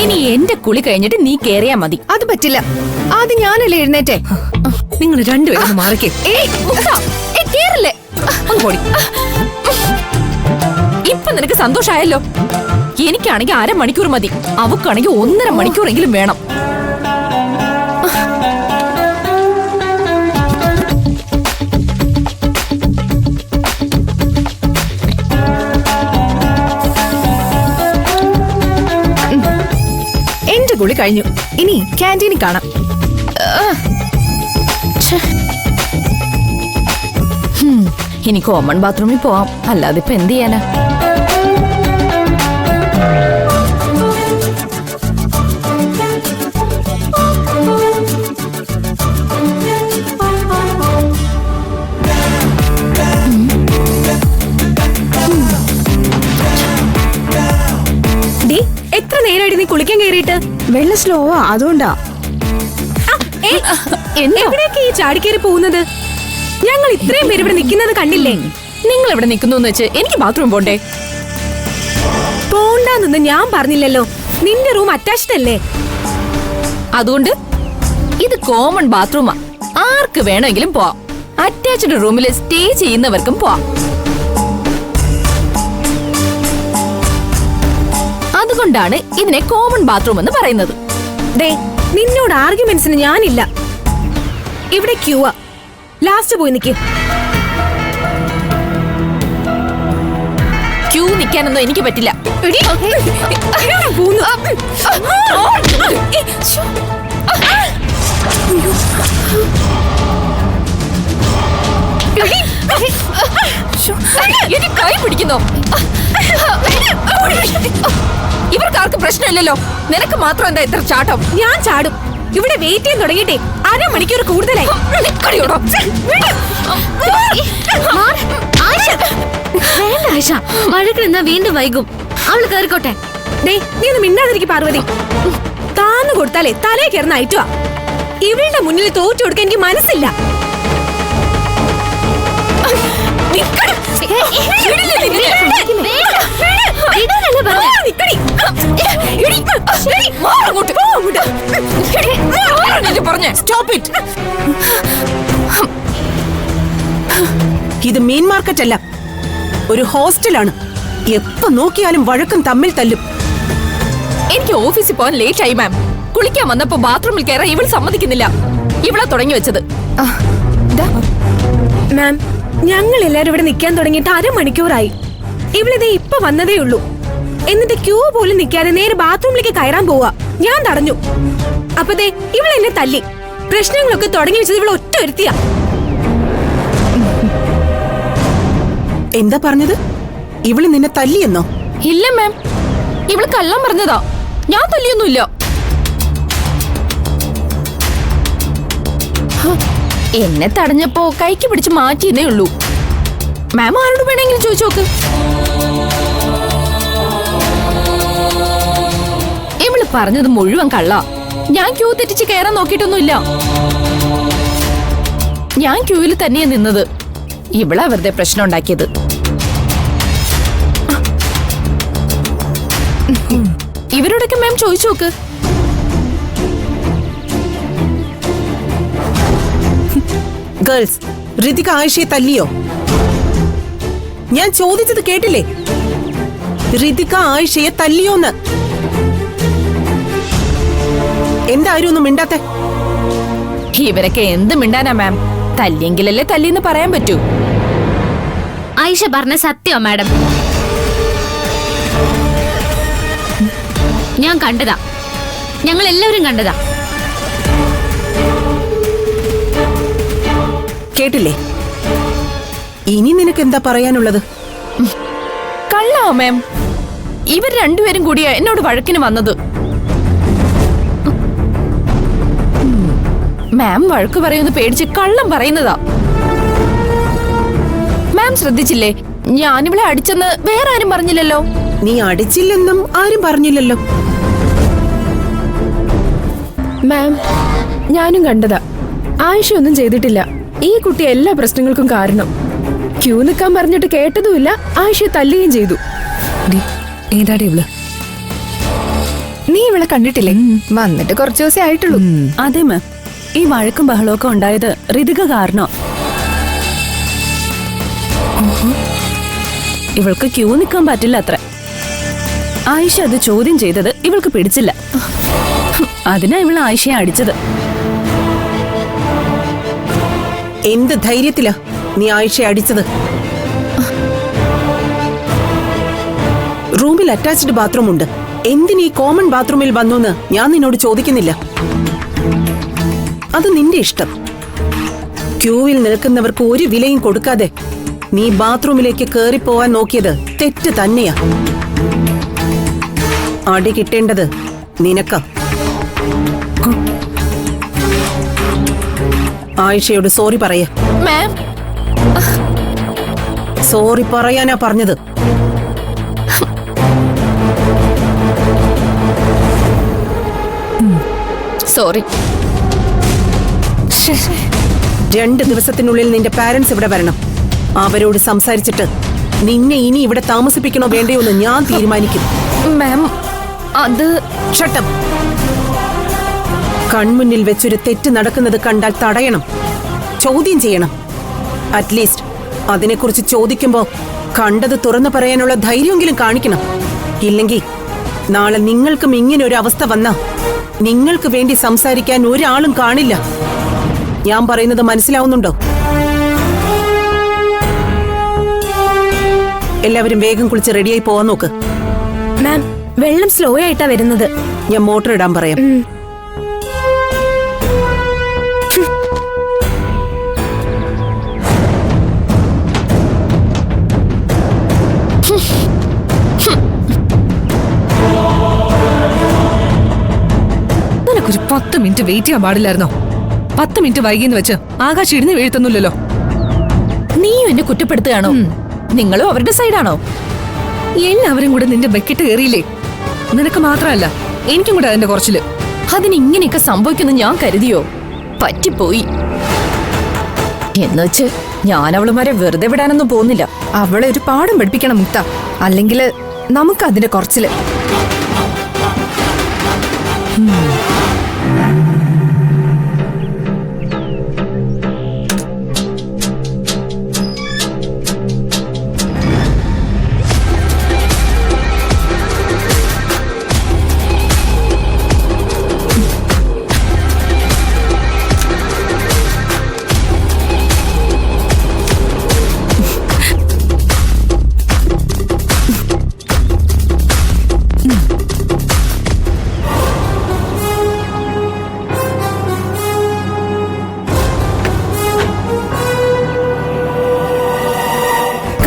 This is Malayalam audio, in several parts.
ഇനി എന്റെ കുളി കഴിഞ്ഞിട്ട് നീ കേറിയാ മതി. അത് പറ്റില്ല. ആദ്യം ഞാനല്ലേ എഴുന്നേറ്റേ. നിങ്ങൾ രണ്ടുപേരും മാറിക്കേ. കേറില്ലേ? ഇപ്പൊ നിനക്ക് സന്തോഷായല്ലോ. എനിക്കാണെങ്കിൽ 1/2 മണിക്കൂർ മതി, അവക്കാണെങ്കിൽ 1.5 മണിക്കൂറെങ്കിലും വേണം. എന്റെ കുളി കഴിഞ്ഞു. ഇനി ക്യാൻറ്റീനിൽ കാണാം. ഇനി കോമൺ ബാത്റൂമിൽ പോവാം, അല്ലാതെ ഇപ്പൊ എന്ത് ചെയ്യാനാ? എത്ര നേരമായിട്ട് നീ കുളിക്കാൻ കയറിയിട്ട്? വെള്ളം സ്ലോവാ, അതുകൊണ്ടാ. എവിടേക്ക് ഈ ചാടിക്കേറി പോകുന്നത്? ഞങ്ങൾ ഇത്രയും പേര് ഇവിടെ നിൽക്കുന്നത് കണ്ടില്ലേ? നിങ്ങൾ ഇവിടെ നിൽക്കുന്നു വെച്ച് എനിക്ക് ബാത്റൂം പോണ്ടേ? പോണ്ടെന്ന് ഞാൻ പറഞ്ഞില്ലല്ലോ. നിന്റെ റൂം അറ്റാച്ച്ഡ് അല്ലേ? അതുകൊണ്ട് ഇത് കോമൺ ബാത്റൂമാ, ആർക്ക് വേണമെങ്കിലും പോവാം. അറ്റാച്ച്ഡ് റൂമിൽ സ്റ്റേ ചെയ്യുന്നവർക്കും പോവാം. അതുകൊണ്ടാണ് ഇതിനെ കോമൺ ബാത്റൂം എന്ന് പറയുന്നത്. നിന്നോട് ആർഗ്യുമെന്റ്സിന് ഞാനില്ല. ഇവിടെ ക്യൂവാ, ലാസ്റ്റ് പോയി നിൽക്ക്. ക്യൂ നിൽക്കാനൊന്നും എനിക്ക് പറ്റില്ല. കൈ പിടിക്കുന്നോ? ഇവർക്കാർക്ക് പ്രശ്നമില്ലല്ലോ, നിനക്ക് മാത്രം എന്താ ഇത്ര ചാട്ടം? ഞാൻ ചാടും. ഇവിടെ വെയിറ്റ് ചെയ്യാൻ തുടങ്ങിയിട്ടേ 1/2 മണിക്കൂർ കൂടുതലായി. വഴക്കിടുന്ന വീണ്ടും വൈകും. അവള് കേറിക്കോട്ടെ. നീ ഒന്ന് മിണ്ടാതിരിക്കും പാർവതി. താന്നു കൊടുത്താലേ തലേ കയറുന്ന ഐറ്റുവാ. ഇവളുടെ മുന്നിൽ തോറ്റു കൊടുക്കാൻ എനിക്ക് മനസ്സില്ല. ഇത് മീൻ മാർക്കറ്റ് അല്ല, ഒരു ഹോസ്റ്റലാണ്. എപ്പോ നോക്കിയാലും വഴക്കും തമ്മിൽ തല്ലും. എനിക്ക് ഓഫീസിൽ പോകാൻ ലേറ്റ് ആയി മാം. കുളിക്കാൻ വന്നപ്പോ ബാത്റൂമിൽ കയറാൻ ഇവൾ സമ്മതിക്കുന്നില്ല. ഇവളാ തുടങ്ങി വെച്ചത്. മാം, ഞങ്ങൾ എല്ലാരും ഇവിടെ നിൽക്കാൻ തുടങ്ങിയിട്ട് 1/2 മണിക്കൂറായി. ഇവളിതേ ഇപ്പൊ വന്നതേ ഉള്ളൂ. എന്നിട്ട് ക്യൂ പോലും നിൽക്കാതെ നേരെ ബാത്റൂമിലേക്ക് കയറാൻ പോവാ. ഞാൻ തടഞ്ഞു. അപ്പതേ ഇവൾ എന്നെ തല്ലി. പ്രശ്നങ്ങളൊക്കെ തുടങ്ങി വെച്ചത് ഇവൾ ഒറ്റ ഒരുത്തിയാ. എന്താ പറഞ്ഞത്? ഇവള് നിന്നെ തല്ലിയെന്നോ? ഇല്ല മാം, ഇവള് കള്ളം പറഞ്ഞതാ. ഞാൻ തല്ലിയൊന്നുമില്ല. എന്നെ തടഞ്ഞപ്പോ കൈക്ക് പിടിച്ച് മാറ്റിയെന്നേ ഉള്ളൂ. മാം ആരോട് വേണമെങ്കിലും ചോദിച്ചു നോക്ക്. ഇവള് പറഞ്ഞത് മുഴുവൻ കള്ളാ. ഞാൻ ക്യൂ തെറ്റിച്ച് കയറാൻ നോക്കിയിട്ടൊന്നുമില്ല. ഞാൻ ക്യൂവിൽ തന്നെയാ നിന്നത്. ഇവളാ വെറുതെ പ്രശ്നം ഉണ്ടാക്കിയത്. ഇവരോടൊക്കെ മാം ചോദിച്ചു നോക്ക്. ഗേൾസ്, ഋതിക ആയിഷയെ തല്ലിയോ? ഞാൻ ചോദിച്ചത് കേട്ടില്ലേ? ഋതിക ആയിഷയെ തല്ലിയോന്ന്. എന്തായാലും ഒന്നും മിണ്ടാത്തെ? ഇവരൊക്കെ എന്ത് മിണ്ടാനാ മാം? തല്ലിയെങ്കിലല്ലേ തല്ലിന്ന് പറയാൻ പറ്റൂ. ആയിഷ പറഞ്ഞ സത്യോ മാഡം? ഞാൻ കണ്ടതാ, ഞങ്ങൾ എല്ലാവരും കണ്ടതാ. കേട്ടില്ലേ? ഇനി നിനക്ക് എന്താ പറയാനുള്ളത്? കള്ളാ മാം. ഇവർ രണ്ടുപേരും കൂടിയാ എന്നോട് വഴക്കിന് വന്നത്. മാം വഴക്ക് പറയുമെന്ന് പേടിച്ച് കള്ളം പറയുന്നതാ. മാം ശ്രദ്ധിച്ചില്ലേ? ഞാനിവളെ അടിച്ചെന്ന് വേറെ ആരും പറഞ്ഞില്ലല്ലോ. നീ അടിച്ചില്ലെന്നും ആരും പറഞ്ഞില്ലല്ലോ. മാം, ഞാനും കണ്ടതാ. ആയിഷ ഒന്നും ചെയ്തിട്ടില്ല. ഈ കുട്ടി എല്ലാ പ്രശ്നങ്ങൾക്കും കാരണം. ക്യൂ നിൽക്കാൻ പറഞ്ഞിട്ട് കേട്ടതുമില്ല, ആയിഷയെ തല്ലുകയും ചെയ്തു. ഏതാടി ഇവള്? നീ ഇവളെ കണ്ടിട്ടില്ലേ? വന്നിട്ട് കുറച്ചു ദിവസമേ ആയിട്ടുള്ളൂ. അതെ മാം, ഈ വഴക്കും ബഹളമൊക്കെ ഉണ്ടായത് ഋതിക കാരണം. ഇവൾക്ക് ക്യൂ നിൽക്കാൻ പറ്റില്ല അത്ര. ആയിഷ അത് ചോദ്യം ചെയ്തത് ഇവൾക്ക് പിടിച്ചില്ല. അതിനാ ഇവൾ ആയിഷയെ അടിച്ചത്. എന്ത് ധൈര്യത്തിലാ നീ ആയിഷയെ അടിച്ചത്? റൂമിൽ അറ്റാച്ച്ഡ് ബാത്റൂം ഉണ്ട്. എന്തിനീ കോമൺ ബാത്റൂമിൽ വന്നൂന്ന് ഞാൻ നിന്നോട് ചോദിക്കുന്നില്ല. അത് നിന്റെ ഇഷ്ടം. ക്യൂവിൽ നിൽക്കുന്നവർക്ക് ഒരു വിലയും കൊടുക്കാതെ നീ ബാത്റൂമിലേക്ക് കേറിപ്പോവാൻ നോക്കിയത് തെറ്റ് തന്നെയാ. അടി കിട്ടേണ്ടത് നിനക്കാ. ആയിഷയോട് സോറി പറയ. മാം, സോറി പറയാനാ പറഞ്ഞത്. സോറി. 2 ദിവസത്തിനുള്ളിൽ നിന്റെ പാരന്റ്സ് ഇവിടെ വരണം. അവരോട് സംസാരിച്ചിട്ട് നിന്നെ ഇനി ഇവിടെ താമസിപ്പിക്കണോ വേണ്ടയോ എന്ന് ഞാൻ തീരുമാനിക്കും. മാം, അത് ഷട്ട് അപ്പ്. കൺമുന്നിൽ വെച്ചൊരു തെറ്റ് നടക്കുന്നത് കണ്ടാൽ തടയണം, ചോദ്യം ചെയ്യണം. അറ്റ്ലീസ്റ്റ് അതിനെക്കുറിച്ച് ചോദിക്കുമ്പോ കണ്ടത് തുറന്നു പറയാനുള്ള ധൈര്യമെങ്കിലും കാണിക്കണം. ഇല്ലെങ്കിൽ നാളെ നിങ്ങൾക്കും ഇങ്ങനെ ഒരു അവസ്ഥ വന്നാ നിങ്ങൾക്ക് വേണ്ടി സംസാരിക്കാൻ ഒരാളും കാണില്ല. ഞാൻ പറയുന്നത് മനസ്സിലാവുന്നുണ്ടോ? എല്ലാവരും വേഗം കുളിച്ച് റെഡിയായി പോവാൻ നോക്ക്. മാം, വെള്ളം സ്ലോ ആയിട്ടാ വരുന്നത്. ഞാൻ മോട്ടർ ഇടാൻ പറയാം. നിനക്കൊരു 10 മിനിറ്റ് വെയിറ്റ് ചെയ്യാൻ പാടില്ലായിരുന്നോ? 10 മിനിറ്റ് വൈകിന്ന് വെച്ച് ആകാശ് ഇടിഞ്ഞ് വീഴ്ത്തൊന്നുമില്ലല്ലോ. നീയും എന്നെ കുറ്റപ്പെടുത്തുകയാണോ? നിങ്ങളും അവരുടെ സൈഡാണോ? എല്ലാവരും കൂടെ നിന്റെ ബക്കറ്റ് കയറിയില്ലേ? നിനക്ക് മാത്രമല്ല, എനിക്കും കൂടെ അതിന്റെ കുറച്ചില്. അതിനിങ്ങനെയൊക്കെ സംഭവിക്കുന്നു ഞാൻ കരുതിയോ? പറ്റിപ്പോയി. എന്നുവെച്ച് ഞാൻ അവളുമാരെ വെറുതെ വിടാനൊന്നും പോകുന്നില്ല. അവളെ ഒരു പാഠം പഠിപ്പിക്കണം മുക്ത. അല്ലെങ്കിൽ നമുക്ക് അതിന്റെ കുറച്ചില്.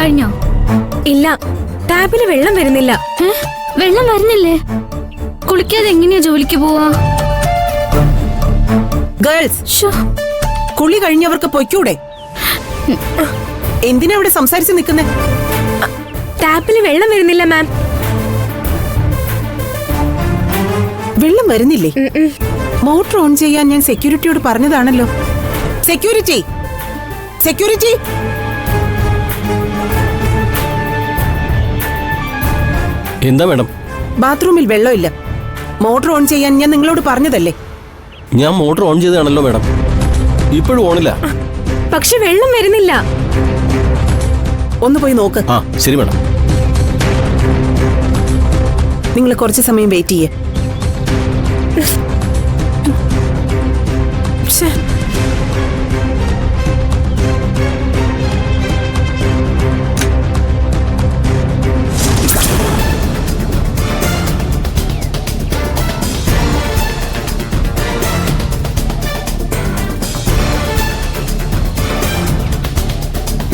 കഴിഞ്ഞോ? ഇല്ല, ടാപ്പില് വെള്ളം വരുന്നില്ല. വെള്ളം വരുന്നില്ലേ? കുളിക്കാതെ എങ്ങനെയാ ജോലിക്ക് പോവാ? ഗേൾസ്, കുളി കഴിഞ്ഞവർക്ക് പൊയ്ക്കൂടെ? എന്തിനാ ഇവിടെ സംസാരിച്ച് നിൽക്കുന്നേ? ടാപ്പില് വെള്ളം വരുന്നില്ല മാം. വെള്ളം വരുന്നില്ലേ? മോട്ടർ ഓൺ ചെയ്യാൻ ഞാൻ സെക്യൂരിറ്റിയോട് പറഞ്ഞതാണല്ലോ. Security, security. എന്താ മേഡം? ബാത്റൂമിൽ വെള്ളമില്ല. മോട്ടർ ഓൺ ചെയ്യാൻ ഞാൻ നിങ്ങളോട് പറഞ്ഞതല്ലേ? ഞാൻ മോട്ടർ ഓൺ ചെയ്തതാണല്ലോ മേഡം. ഇപ്പോഴും ഓണില്ല. പക്ഷെ വെള്ളം വരുന്നില്ല. ഒന്ന് പോയി നോക്ക്. ആ ശരി മേഡം. നിങ്ങൾ കുറച്ച് സമയം വെയിറ്റ് ചെയ്യേ.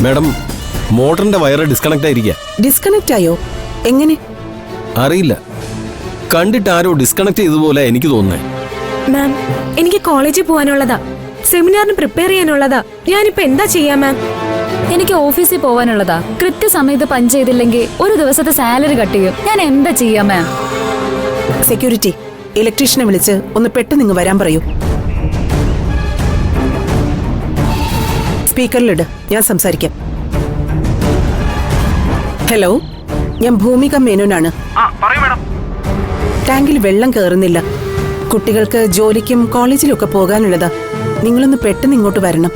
മേഡം, മോട്ടറിന്റെ വയറ് ഡിസ്കണക്ട് ആയിരിക്കുക. ഡിസ്കണക്ട് ആയോ? എങ്ങനെ? അറിയില്ല, കണ്ടിട്ട് ആരോ ഡിസ്കണക്ട് ചെയ്തതുപോലെ എനിക്ക് തോന്നുന്നേ. മാം, എനിക്ക് കോളേജിൽ പോകാനുള്ളതാ, സെമിനാറിന് പ്രിപ്പയർ ചെയ്യാനുള്ളതാ. ഞാനിപ്പോ എന്താ ചെയ്യാ മാം? എനിക്ക് ഓഫീസിൽ പോവാനുള്ളതാ. കൃത്യസമയത്ത് പഞ്ച് ചെയ്തില്ലെങ്കിൽ ഒരു ദിവസത്തെ സാലറി കട്ട് ചെയ്യും. ഞാൻ എന്താ ചെയ്യാ മാം? സെക്യൂരിറ്റി, ഇലക്ട്രീഷ്യനെ വിളിച്ച് ഒന്ന് പെട്ടെന്ന് ഇങ്ങ് വരാൻ പറയൂ. സ്പീക്കറിലിട്, ഞാൻ സംസാരിക്കാം. ഹലോ, ഞാൻ ഭൂമിക മേനോനാണ്. ടാങ്കിൽ വെള്ളം കയറുന്നില്ല. കുട്ടികൾക്ക് ജോലിക്കും കോളേജിലും ഒക്കെ പോകാനുള്ളതാ. നിങ്ങളൊന്ന് പെട്ടെന്ന് ഇങ്ങോട്ട് വരണം.